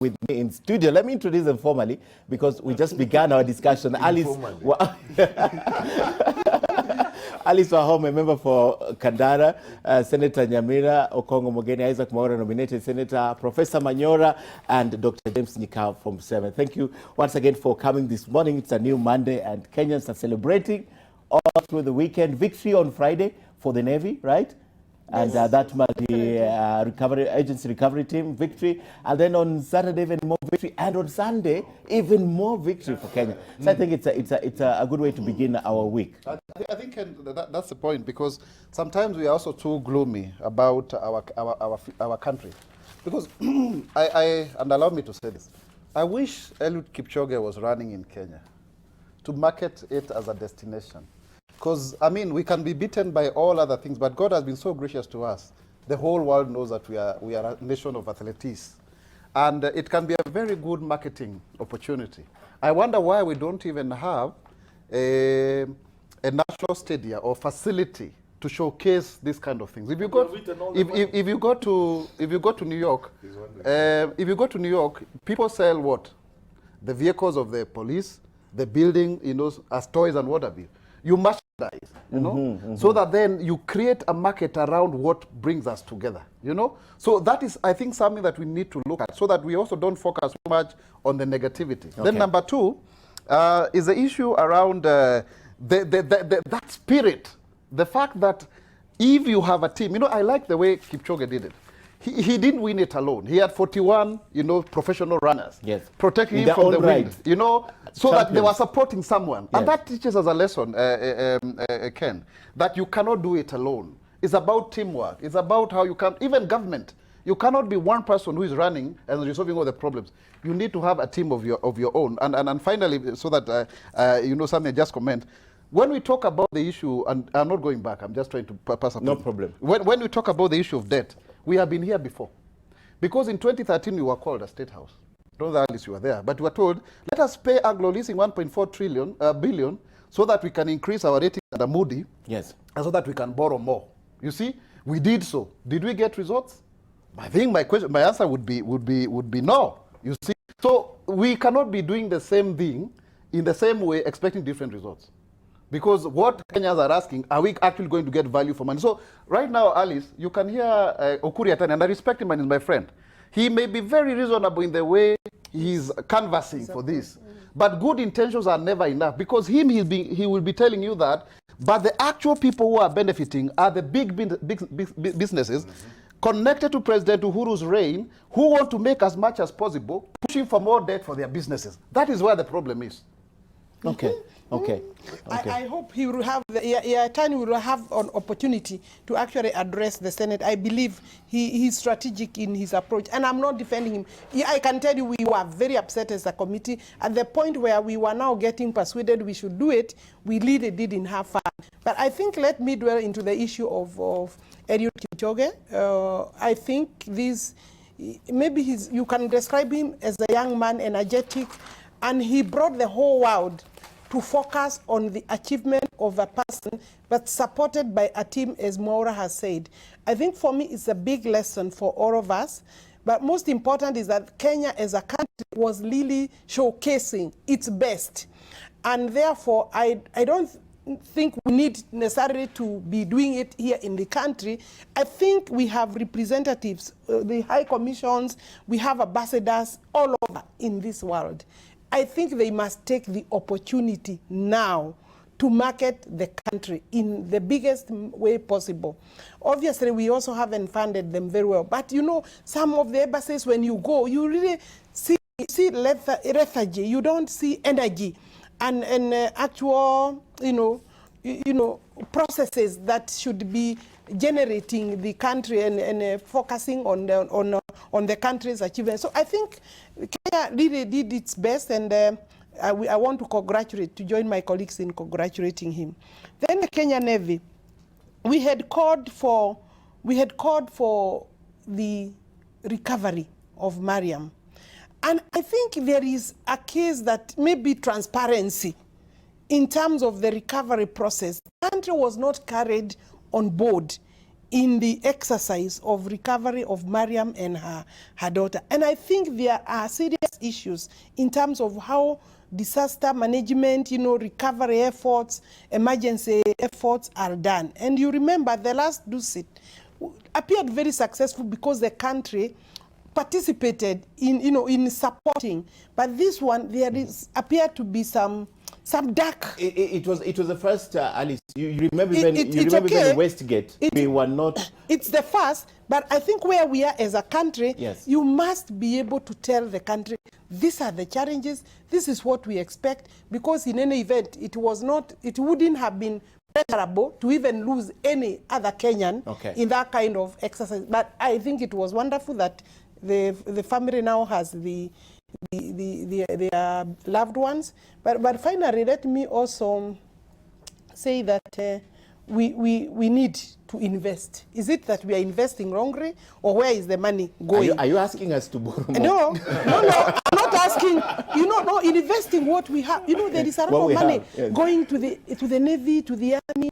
with me in studio. Let me introduce them formally because we just began our discussion. Alice Wahome, a member for Kandara, Senator Nyamira Okongo Mogeni, Isaac Mwaura, nominated Senator, Professor Mwaura, and Dr. James Nyikao from 7. Thank you once again for coming this morning. It's a new Monday and Kenyans are celebrating all through the weekend. Victory on Friday for the Navy, right? And that multi agency recovery team victory, and then on Saturday even more victory, and on Sunday even more victory for Kenya. So I think it's a good way to begin our week. I think that's the point, because sometimes we are also too gloomy about our country. Because and allow me to say this, I wish Eliud Kipchoge was running in Kenya to market it as a destination. Because, I mean, we can be beaten by all other things, but God has been so gracious to us. The whole world knows that we are a nation of athletes. And it can be a very good marketing opportunity. I wonder why we don't even have a national stadium or facility to showcase this kind of things. If you go, if you go to New York, people sell what? The vehicles of the police, the building, you know, as toys and what have you. You merchandise, you know, so that then you create a market around what brings us together, you know. So that is, I think, something that we need to look at, so that we also don't focus so much on the negativity. Okay. Then number two is the issue around that spirit, the fact that if you have a team, you know, I like the way Kipchoge did it. He didn't win it alone. He had 41, you know, professional runners, yes, protecting him from the wind, you know, so that they were supporting someone. Yes. And that teaches us a lesson, Ken, that you cannot do it alone. It's about teamwork. It's about how you can, even government, you cannot be one person who is running and resolving all the problems. You need to have a team of your own. And finally, so that, you know, something I just comment, when we talk about the issue, and I'm not going back, I'm just trying to pass a point. No problem. When we talk about the issue of debt, we have been here before. Because in 2013, we were called a state house. Don't know that you were there. But we were told, let us pay Anglo Leasing 1.4 billion so that we can increase our rating under Moody. Yes. And so that we can borrow more. You see, we did so. Did we get results? I think my answer would be no. You see, so we cannot be doing the same thing in the same way, expecting different results. Because what Kenyans are asking, are we actually going to get value for money? So right now, Alice, you can hear Okuri Atani, and I respect him and he's my friend. He may be very reasonable in the way he's canvassing for this. But good intentions are never enough, because he will be telling you that, but the actual people who are benefiting are the big businesses connected to President Uhuru's reign, who want to make as much as possible, pushing for more debt for their businesses. That is where the problem is. Okay. Okay. I hope he will have, Attorney will have an opportunity to actually address the Senate. I believe he's strategic in his approach, and I'm not defending him. I can tell you we were very upset as a committee. At the point where we were now getting persuaded we should do it, we really didn't have fun. But I think let me dwell into the issue of Eliud Kipchoge. I think this, maybe you can describe him as a young man, energetic, and he brought the whole world to focus on the achievement of a person, but supported by a team, as Mwaura has said. I think for me, it's a big lesson for all of us. But most important is that Kenya as a country was really showcasing its best. And therefore, I don't think we need necessarily to be doing it here in the country. I think we have representatives, the high commissions, we have ambassadors all over in this world. I think they must take the opportunity now to market the country in the biggest way possible. Obviously, we also haven't funded them very well. But you know, some of the embassies, when you go, you really see lethargy. You don't see energy and actual, you know, processes that should be generating the country and focusing on the country's achievements. So I think Kenya really did its best, and I want to join my colleagues in congratulating him. Then the Kenya Navy, we had called for the recovery of Mariam, and I think there is a case that maybe transparency in terms of the recovery process. The country was not carried on board in the exercise of recovery of Mariam and her daughter. And I think there are serious issues in terms of how disaster management, recovery efforts, emergency efforts are done. And you remember the last DUSIT appeared very successful because the country participated in supporting. But this one, there appeared to be some dark. It was the first, Alice. You remember even in Westgate, we were not. It's the first, but I think where we are as a country, yes, you must be able to tell the country, these are the challenges, this is what we expect, because in any event, it wouldn't have been preferable to even lose any other Kenyan in that kind of exercise. But I think it was wonderful that the family now has their loved ones. But finally, let me also say that we need to invest. Is it that we are investing wrongly, or where is the money going? Are you asking us to borrow more? No, I'm not asking. Investing what we have. There is a lot of money going to the Navy, to the Army,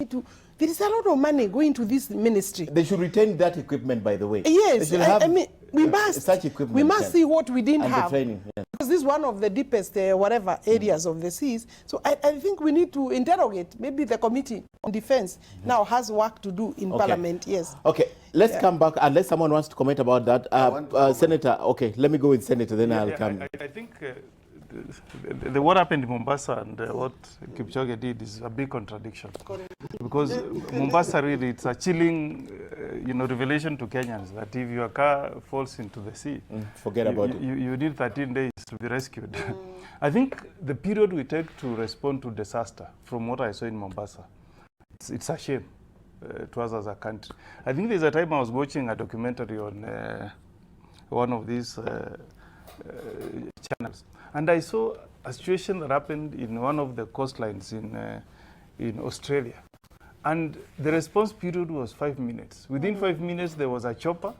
there is a lot of money going to this ministry. They should retain that equipment, by the way. Yes, I mean, we must. Such equipment. We must see what we didn't have. The training, because this is one of the deepest, areas of the seas. So I think we need to interrogate. Maybe the Committee on Defense now has work to do in Parliament. Yes. Okay, let's come back unless someone wants to comment about that. Senator, okay, let me go with Senator, then I'll come. I think what happened in Mombasa and what Kipchoge did is a big contradiction. Because Mombasa really, it's a chilling, revelation to Kenyans that if your car falls into the sea, forget about it. You need 13 days to be rescued. I think the period we take to respond to disaster, from what I saw in Mombasa, it's a shame to us as a country. I think there's a time I was watching a documentary on one of these channels, and I saw a situation that happened in one of the coastlines in Australia. And the response period was 5 minutes. Within 5 minutes, there was a chopper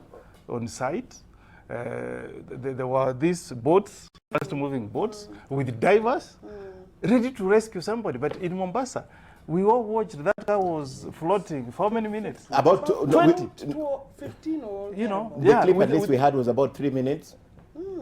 on site. There were these boats, fast-moving boats, with divers, ready to rescue somebody. But in Mombasa, we all watched that car was floating for how many minutes? About 15 or the clip at least we had was about 3 minutes.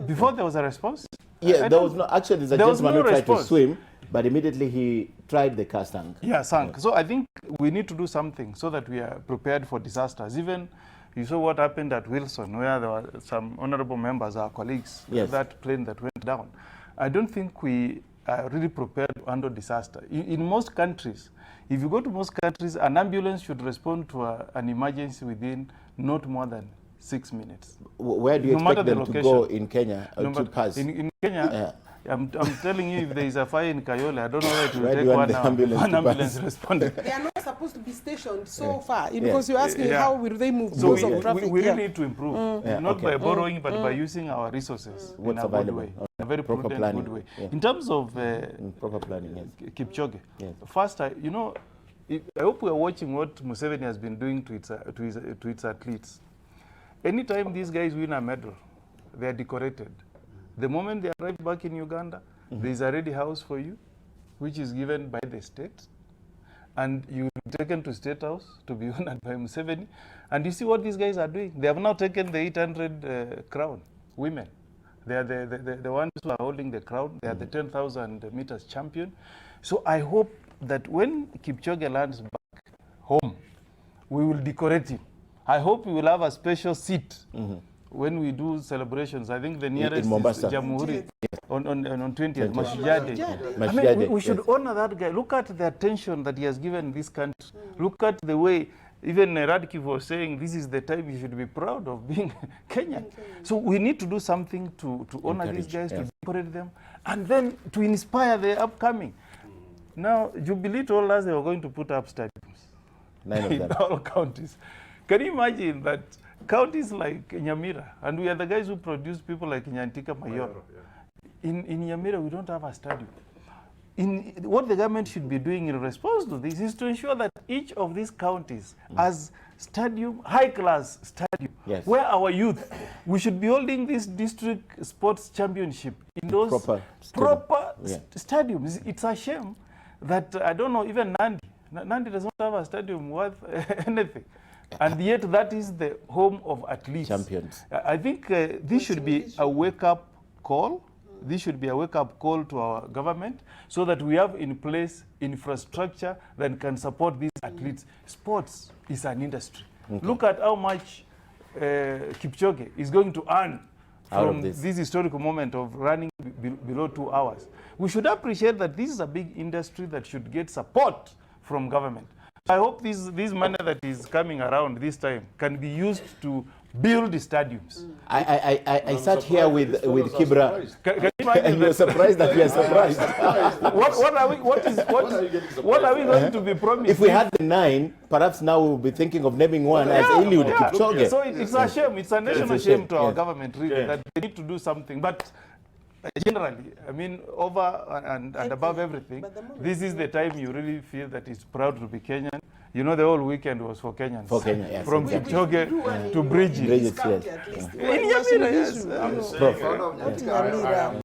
Before there was a response? Yeah, there was no. Actually, there's a gentleman who tried to swim, but immediately he tried the car sank. Yeah, sank. Yeah. So I think we need to do something so that we are prepared for disasters. Even you saw what happened at Wilson, where there were some honorable members, our colleagues, that plane that went down. I don't think we are really prepared to handle disaster. In most countries, if you go to most countries, an ambulance should respond to an emergency within not more than 6 minutes. Where do you expect them to go in Kenya to pass? In Kenya, I'm telling you, if there is a fire in Kayole, I don't know where to Where take one ambulance responding. They are not supposed to be stationed so far, because you're asking how will they move so because of traffic. We really need to improve, not by borrowing, but by using our resources in a good way, in a very prudent, good way. In terms of proper planning, Kipchoge, first, I hope we are watching what Museveni has been doing to its athletes. Anytime these guys win a medal, they are decorated. The moment they arrive back in Uganda, there is a ready house for you, which is given by the state. And you're taken to State House to be honored by Museveni. And you see what these guys are doing. They have now taken the 800 crown, women. They are the ones who are holding the crown. They are the 10,000 meters champion. So I hope that when Kipchoge lands back home, we will decorate him. I hope we will have a special seat when we do celebrations. I think the nearest is Jamhuri on 20th, Mashujaa Day. I mean, we should honor that guy. Look at the attention that he has given this country. Look at the way, even Radkiv was saying, this is the time you should be proud of being Kenyan. So we need to do something to honor these guys, to decorate them, and then to inspire the upcoming. Now, Jubilee told us they were going to put up stadiums 9 of them. in all counties. Can you imagine that counties like Nyamira, and we are the guys who produce people like Nyantika Mayor. In Nyamira, we don't have a stadium. What the government should be doing in response to this is to ensure that each of these counties has stadium, high-class stadium, where our youth, we should be holding this district sports championship in those proper stadiums. It's a shame that, I don't know, even Nandi does not have a stadium worth anything. And yet that is the home of athletes. Champions. I think this should be a wake-up call. This should be a wake-up call to our government so that we have in place infrastructure that can support these athletes. Sports is an industry. Okay. Look at how much Kipchoge is going to earn Out from of this. this historical moment of running below 2 hours. We should appreciate that this is a big industry that should get support from government. I hope this money that is coming around this time can be used to build the stadiums. I sat here with Kibra. Can you imagine And you're that? surprised that we are surprised. What are we going to be promised? If we had the 9, perhaps now we will be thinking of naming one as Eliud Kipchoge. So it's a shame. It's a national It's a shame, shame to our yes. government, really, that they need to do something. But generally, I mean, over and above everything, but the moment this is the time you really feel that it's proud to be Kenyan. You know, the whole weekend was for Kenyans. For Kenya, yes, From exactly. Kipchoge to Bridget. Bridget, yes. At least. In Nyamira, yes. Prof. Not in Nyamira.